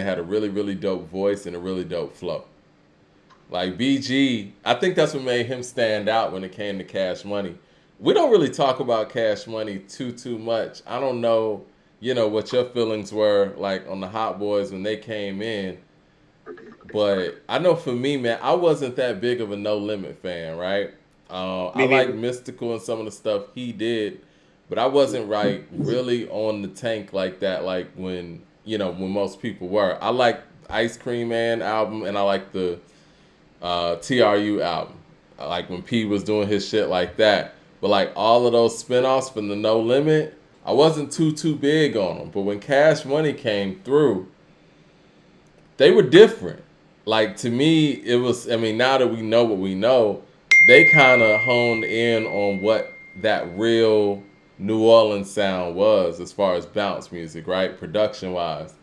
had a really, really dope voice and a really dope flow. Like BG, I think that's what made him stand out when it came to Cash Money. We don't really talk about Cash Money too much. I don't know, what your feelings were like on the Hot Boys when they came in, but I know for me, man, I wasn't that big of a No Limit fan, right? I Me like neither. Mystical and some of the stuff he did, but I wasn't right really on the tank like that, like when most people were. I like Ice Cream Man album, and I like the TRU album. I like when P was doing his shit like that. But like all of those spinoffs from the No Limit, I wasn't too big on them. But when Cash Money came through, they were different. Like to me, it was. I mean, now that we know what we know, they kind of honed in on what that real New Orleans sound was as far as bounce music, right? Production wise.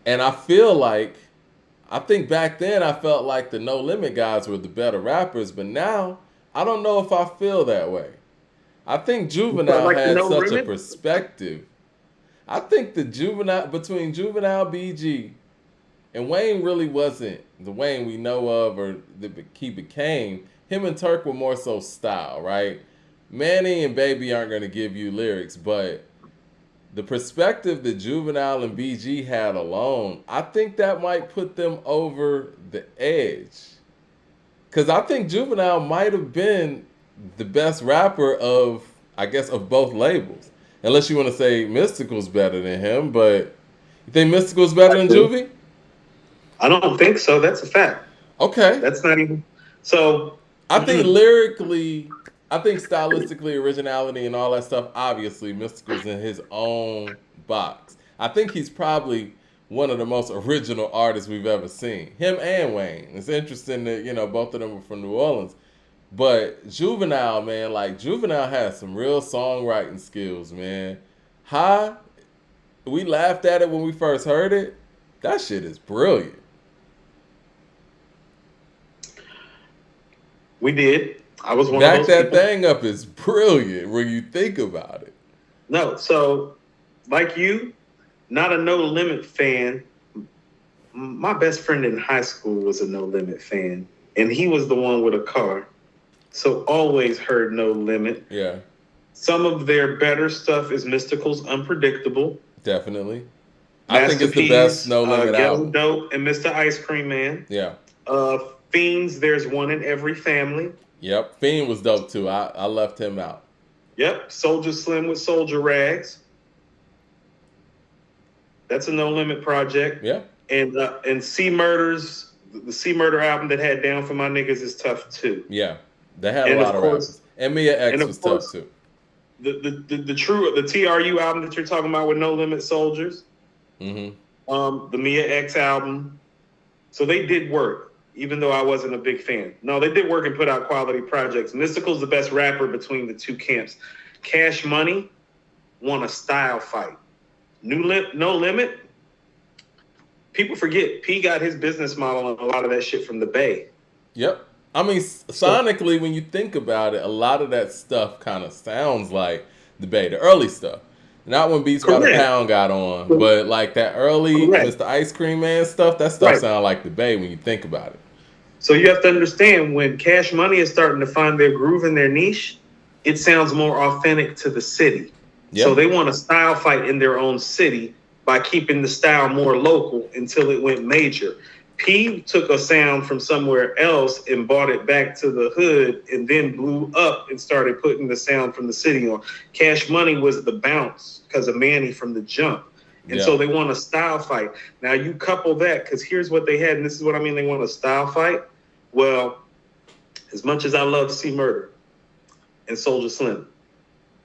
And I think back then I felt like the No Limit guys were the better rappers, but now I don't know if I feel that way. I think But Juvenile like the had No such a Limit. perspective. I think the Juvenile between Juvenile BG and Wayne really wasn't the Wayne we know of or that he became. Him and Turk were more so style, right? Manny and Baby aren't going to give you lyrics, but the perspective that Juvenile and BG had alone, I think that might put them over the edge. Because I think Juvenile might have been the best rapper I guess, of both labels. Unless you want to say Mystical's better than him, but you think Mystical's better I than do. Juvie? I don't think so. That's a fact. Okay. That's not even so. I think lyrically, I think stylistically, originality and all that stuff, obviously, Mystical's in his own box. I think he's probably one of the most original artists we've ever seen. Him and Wayne. It's interesting that, both of them were from New Orleans. But Juvenile, man, like Juvenile has some real songwriting skills, man. High, we laughed at it when we first heard it. That shit is brilliant. We did. I was one of Back those that people. thing up is brilliant when you think about it. No, so like you, not a No Limit fan. My best friend in high school was a No Limit fan, and he was the one with a car. So always heard No Limit. Yeah, Some of their better stuff is Mystical's Unpredictable, definitely. I think Master it's the best P's No Limit Ghetto album. Dope, and Mr. Ice Cream Man. Yeah. Uh, Fiends, There's One in Every Family. Yep. Fiend was dope too. I left him out. Yep, Soldier Slim with Soldier Rags. That's a No Limit project. Yeah. And C Murders, the C Murder album that had Down for My Niggas is tough too. Yeah. They had a And lot of of rappers. course, And Mia and X of was tough course, too. the TRU album that you're talking about with No Limit Soldiers, Mm-hmm. the Mia X album. So they did work, even though I wasn't a big fan. No, they did work and put out quality projects. Mystical's the best rapper between the two camps. Cash Money won a style fight. No Limit. People forget P got his business model and a lot of that shit from the Bay. Yep. I mean, So sonically, when you think about it, a lot of that stuff kind of sounds like the Bay, the early stuff. Not when Beats by the correct, Pound got on, but like that early correct, Mr. Ice Cream Man stuff, that stuff right. sounds like the Bay when you think about it. So you have to understand when Cash Money is starting to find their groove and their niche, it sounds more authentic to the city. So Yeah. they want a style fight in their own city by keeping the style more local until it went major. P took a sound from somewhere else and brought it back to the hood and then blew up and started putting the sound from the city on. Cash Money was the bounce because of Manny from the jump. And Yeah. so they want a style fight. Now you couple that because here's what they had, and this is what I mean they want a style fight. Well, as much as I love C Murder and Soldier Slim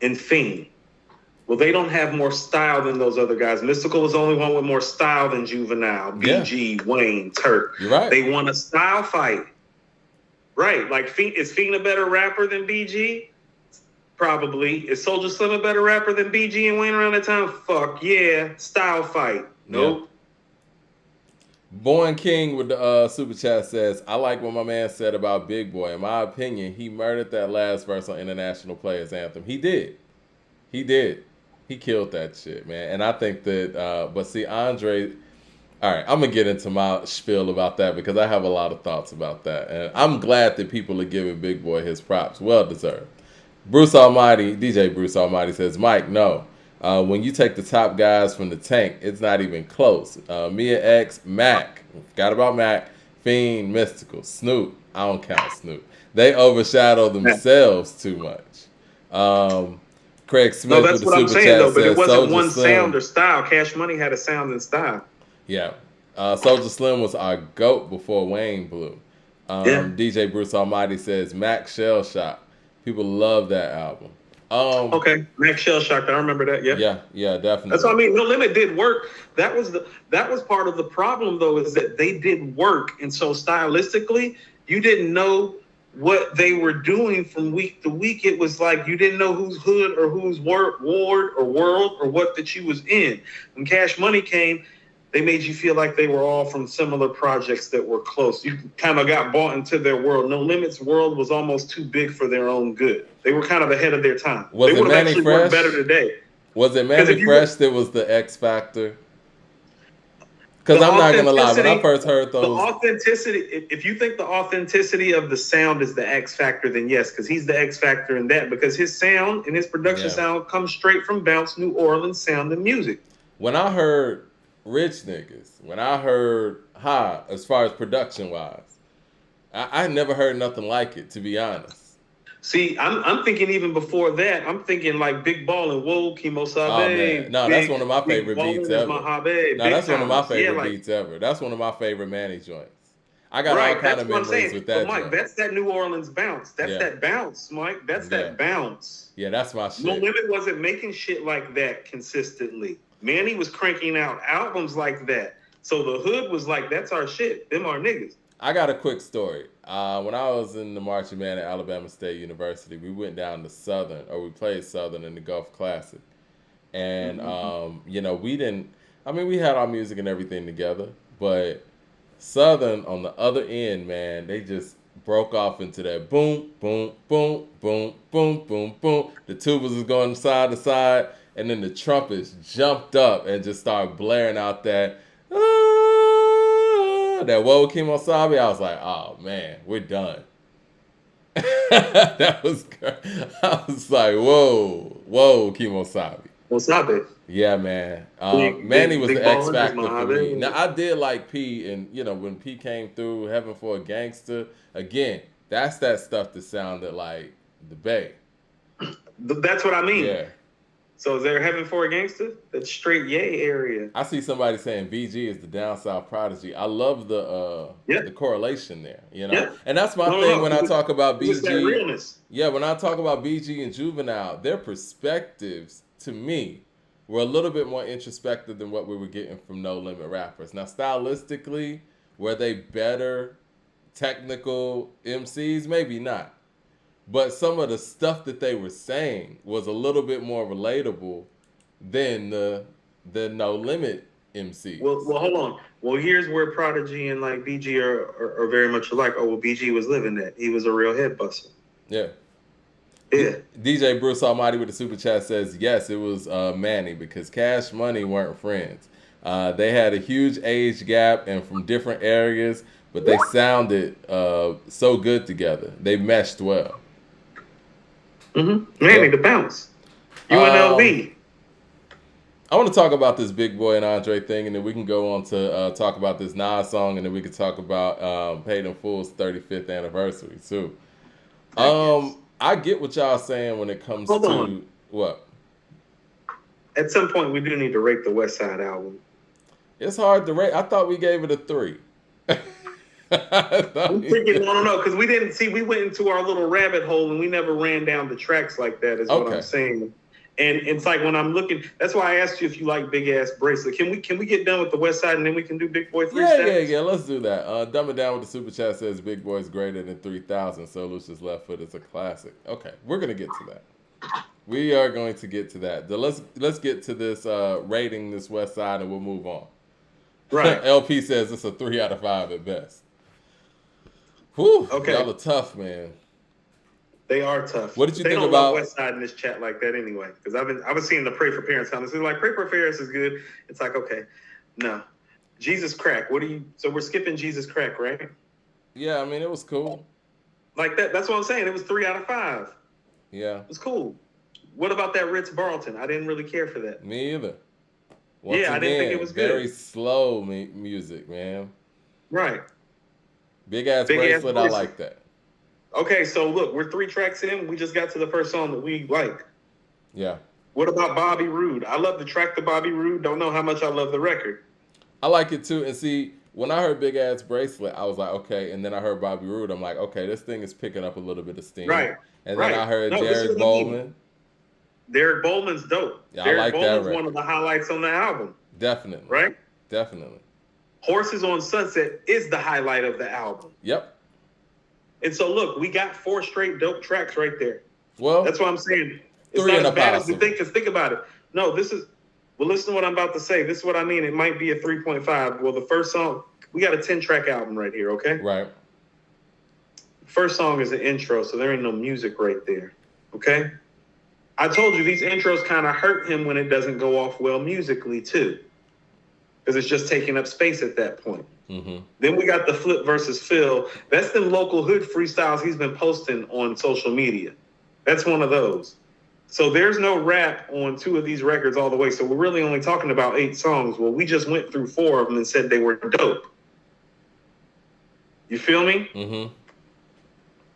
and Fiend, well, they don't have more style than those other guys. Mystical is the only one with more style than Juvenile, Yeah. BG, Wayne, Turk. You're right. They want a style fight. Right. Like, is Fiend a better rapper than BG? Probably. Is Soldier Slim a better rapper than BG and Wayne around that time? Fuck yeah. Style fight. Yeah. Nope. Born King with the super chat says, I like what my man said about Big Boy. In my opinion, he murdered that last verse on International Players Anthem. He did. He did. He killed that shit, man. And I think that, but see, Andre, All right, I'm gonna get into my spiel about that because I have a lot of thoughts about that, and I'm glad that people are giving Big Boy his props, well deserved. Bruce Almighty, DJ Bruce Almighty says, Mike, no. When you take the top guys from the tank, it's not even close. Mia X, Mac, forgot about Mac, Fiend, Mystical, Snoop. I don't count Snoop. They overshadow themselves too much. Craig No, Smith with that's the what I'm super saying though. chat But it says wasn't Soldier one sound Slim. or style. Cash Money had a sound and style. Yeah. Soldier Slim was our GOAT before Wayne blew. Yeah. DJ Bruce Almighty says Mac Shell Shock. People love that album. Okay. Max Shell Shocked. I remember that. Yeah. Yeah, definitely. That's what I mean. No Limit did work. That was part of the problem though, is that they did work, and so stylistically, you didn't know what they were doing from week to week. It was like you didn't know whose hood or whose ward or world or what that you was in. When Cash Money came, they made you feel like they were all from similar projects that were close. You kind of got bought into their world. No Limit's world was almost too big for their own good. They were kind of ahead of their time. Was they it would have Manny actually Fresh? worked better today. Was it Manny Fresh that was the X factor? Because I'm not gonna lie, when I first heard those, the authenticity. If you think the authenticity of the sound is the X factor, then yes, because he's the X factor in that. Because his sound and his production sound comes straight from Bounce, New Orleans sound and music. When I heard Rich Niggas, when I heard Ha, as far as production wise, I never heard nothing like it, to be honest. See, I'm thinking even before that. I'm thinking like Big Ball and Whoa, Kimo Sabe. Oh man, no, that's one of my favorite beats ever. No, that's one of my favorite beats ever. That's one of my favorite Manny joints. I got all kind of memories with that. Mike, that's that New Orleans bounce. That's that bounce, Mike. That's that bounce. Yeah, that's my shit. No Limit wasn't making shit like that consistently. Manny was cranking out albums like that. So the hood was like, that's our shit. Them our niggas. I got a quick story. When I was in the marching band at Alabama State University, we went down to Southern, or we played Southern in the Gulf Classic. And, we had our music and everything together, but Southern on the other end, man, they just broke off into that boom, boom, boom, boom, boom, boom, boom. The tubas was going side to side, and then the trumpets jumped up and just started blaring out that that Whoa Kimo Sabe. I was like, oh man, we're done. That was great. I was like, whoa, Kimo Sabe. Wasabi. Yeah, man. Manny was the X factor for me. Now I did like P, and when P came through, Heaven for a Gangster. Again, that's that stuff that sounded like the Bay. That's what I mean. Yeah. So is there Heaven for a Gangster? That's straight yay area. I see somebody saying BG is the down south prodigy. I love the correlation there, And that's my thing when I talk about BG. It's that realness. Yeah, when I talk about BG and Juvenile, their perspectives to me were a little bit more introspective than what we were getting from No Limit rappers. Now, stylistically, were they better technical MCs? Maybe not. But some of the stuff that they were saying was a little bit more relatable than the No Limit MCs. Well, hold on. Well, here's where Prodigy and like BG are very much alike. Oh, well, BG was living that. He was a real head buster. Yeah. Yeah. DJ Bruce Almighty with the super chat says, yes, it was Manny, because Cash Money weren't friends. They had a huge age gap and from different areas, but they sounded so good together. They meshed well. Mm-hmm. Manny, the bounce. UNLV. I want to talk about this Big Boy and Andre thing, and then we can go on to talk about this Nas song, and then we can talk about Paid in Full's 35th anniversary, too. I get what y'all saying when it comes to what? At some point, we do need to rate the Westside album. It's hard to rate. I thought we gave it a 3. I'm thinking, no, because we didn't see. We went into our little rabbit hole and we never ran down the tracks like that. Is what I'm saying. And it's like when I'm looking. That's why I asked you if you like Big Ass Bracelet. Can we get done with the Westside and then we can do Big Boy 3 steps? Yeah. Let's do that. Dumb It Down with the super chat says Big Boy's greater than 3,000. So Lucia's Left Foot is a classic. Okay, we're gonna get to that. We are going to get to that. Let's get to this rating this Westside and we'll move on. Right. LP says it's a 3 out of 5 at best. Whew, okay. Y'all are tough, man. They are tough. What did you think about? They don't love Westside in this chat like that anyway. Because I was seeing the Pray for Parents comments. It's like Pray for Parents is good. It's like, okay, no. Jesus Crack. What do you? So we're skipping Jesus Crack, right? Yeah, I mean it was cool. Like that. That's what I'm saying. It was 3 out of 5. Yeah, It was cool. What about that Ritz Barlton? I didn't really care for that. me either. Once Yeah, I didn't think it again, was very good. slow music, man. Right. Big ass Big ass bracelet, I bracelet. like that. Okay, so look, we're 3 tracks in. We just got to the first song that we like. Yeah, What about Bobby Roode? I love the track to Bobby Roode. Don't know how much I love the record. I like it too. And see, when I heard Big Ass Bracelet, I was like, okay. And then I heard Bobby Roode, I'm like, okay, this thing is picking up a little bit of steam. Right. And then Right. I heard No, this is Jared what I mean. Bowman. Derek Bowman's dope. Yeah, I Derek like that Bowman's record. one of the highlights on the album. Definitely. Right? Definitely. Horses on Sunset is the highlight of the album. Yep. And so look, we got 4 straight dope tracks right there. Well, That's what I'm saying. It's 3 not and as a bad as you possible. think, because think about it. No, well, listen to what I'm about to say. This is what I mean. It might be a 3.5. Well, the first song, we got a 10-track album right here, okay? Right. First song is an intro, so there ain't no music right there, okay? I told you these intros kind of hurt him when it doesn't go off well musically, too, because it's just taking up space at that point. Mm-hmm. Then we got the Flip versus Phil. That's them local hood freestyles he's been posting on social media. That's one of those. So there's no rap on 2 of these records all the way. So we're really only talking about 8 songs. Well, we just went through 4 of them and said they were dope. You feel me? Mm-hmm.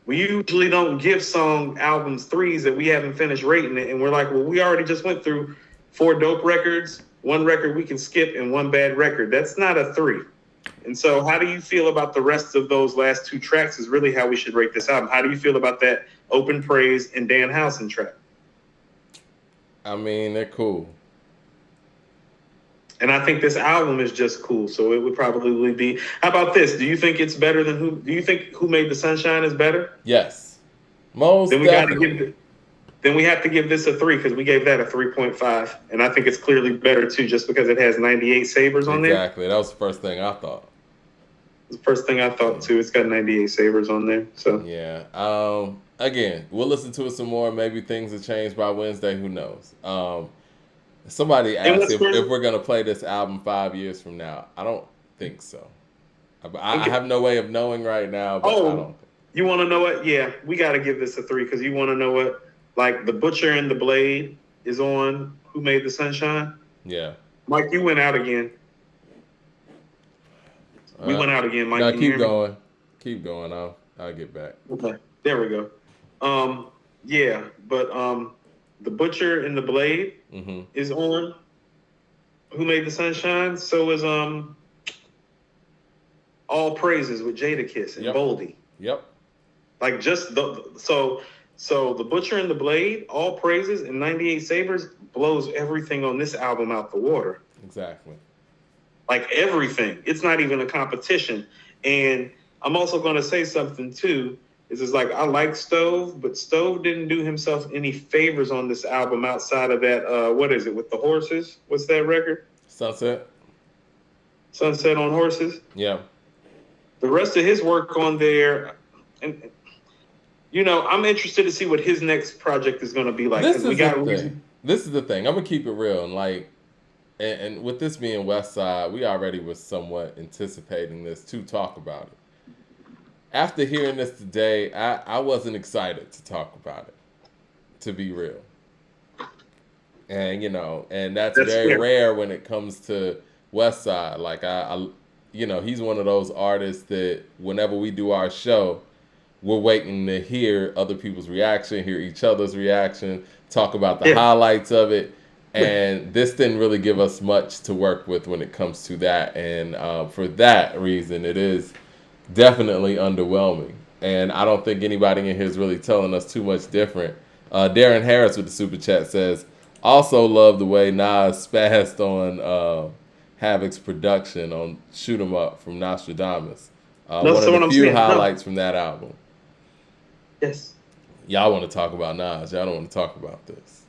We usually don't give song albums 3s that we haven't finished rating it. And we're like, well, we already just went through 4 dope records, 1 record we can skip, and 1 bad record. That's not a 3. And so how do you feel about the rest of those last 2 tracks is really how we should rate this album. How do you feel about that Open Praise and Dan Housen track? I mean, they're cool. And I think this album is just cool. So it would probably be. How about this? Do you think it's better than Who? Do you think Who Made the Sunshine is better? Yes. Most Then we got to definitely. give. Then we have to give this a 3 because we gave that a 3.5, and I think it's clearly better too, just because it has 98 sabers on there. Exactly. That was the first thing I thought. It's the first thing I thought too. It's got 98 sabers on there. So Yeah. Again, we'll listen to it some more. Maybe things will change by Wednesday. Who knows? Somebody And asked what's crazy- if we're gonna play this album 5 years from now. I don't think so. I Okay. have no way of knowing right now, but I Oh, don't. you want to know what? Yeah, we got to give this a 3 because you want to know what? Like the Butcher and the Blade is on Who Made the Sunshine. Yeah. Mike, you went out again. We went out again, Mike. No, Can you keep hear me? going. Keep going. I'll get back. Okay, there we go. Yeah, but the Butcher and the Blade Mm-hmm. is on Who Made the Sunshine. So is All Praises with Jadakiss and Yep. Boldy. Yep. Like just so the Butcher and the Blade, All Praises, and 98 Sabers blows everything on this album out the water. Exactly. Like everything. It's not even a competition. And I'm also going to say something too. Is like I like Stove, but Stove didn't do himself any favors on this album outside of that. What is it with the horses? What's that record? Sunset. Sunset on Horses. Yeah. The rest of his work on there, and I'm interested to see what his next project is going to be like. This 'cause is we got the thing. This is the thing. I'm gonna keep it real and like, and with this being Westside, we already was somewhat anticipating this to talk about it. After hearing this today, I wasn't excited to talk about it, to be real. And and that's very fair. rare when it comes to Westside. Like I he's one of those artists that whenever we do our show, we're waiting to hear other people's reaction, hear each other's reaction, talk about the highlights of it. And this didn't really give us much to work with when it comes to that. And for that reason, it is definitely underwhelming. And I don't think anybody in here is really telling us too much different. Darren Harris with the super chat says, also love the way Nas spazzed on Havoc's production on Shoot 'Em Up from Nostradamus. One of the few highlights from that album. Yes. Y'all want to talk about Nas. Y'all don't want to talk about this.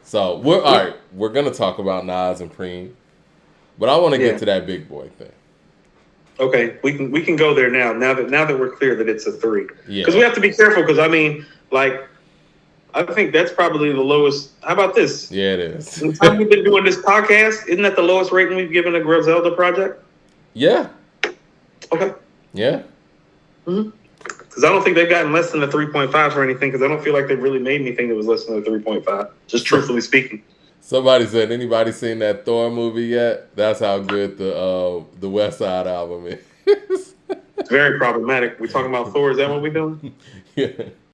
So we're all right. We're gonna talk about Nas and Preem, but I want to get to that Big Boy thing. Okay, we can go there now. Now that we're clear that it's a 3, Yeah. because we have to be careful. Because I mean, like, I think that's probably the lowest. How about this? Yeah, it is. In the time we've been doing this podcast, isn't that the lowest rating we've given a Griselda project? Yeah. Okay. Yeah. Because I don't think they've gotten less than a 3.5 for anything. Because I don't feel like they've really made anything that was less than a 3.5. Just truthfully speaking. Somebody said, anybody seen that Thor movie yet? That's how good the Westside album is. It's very problematic. We talking about Thor? Is that what we're doing? Yeah.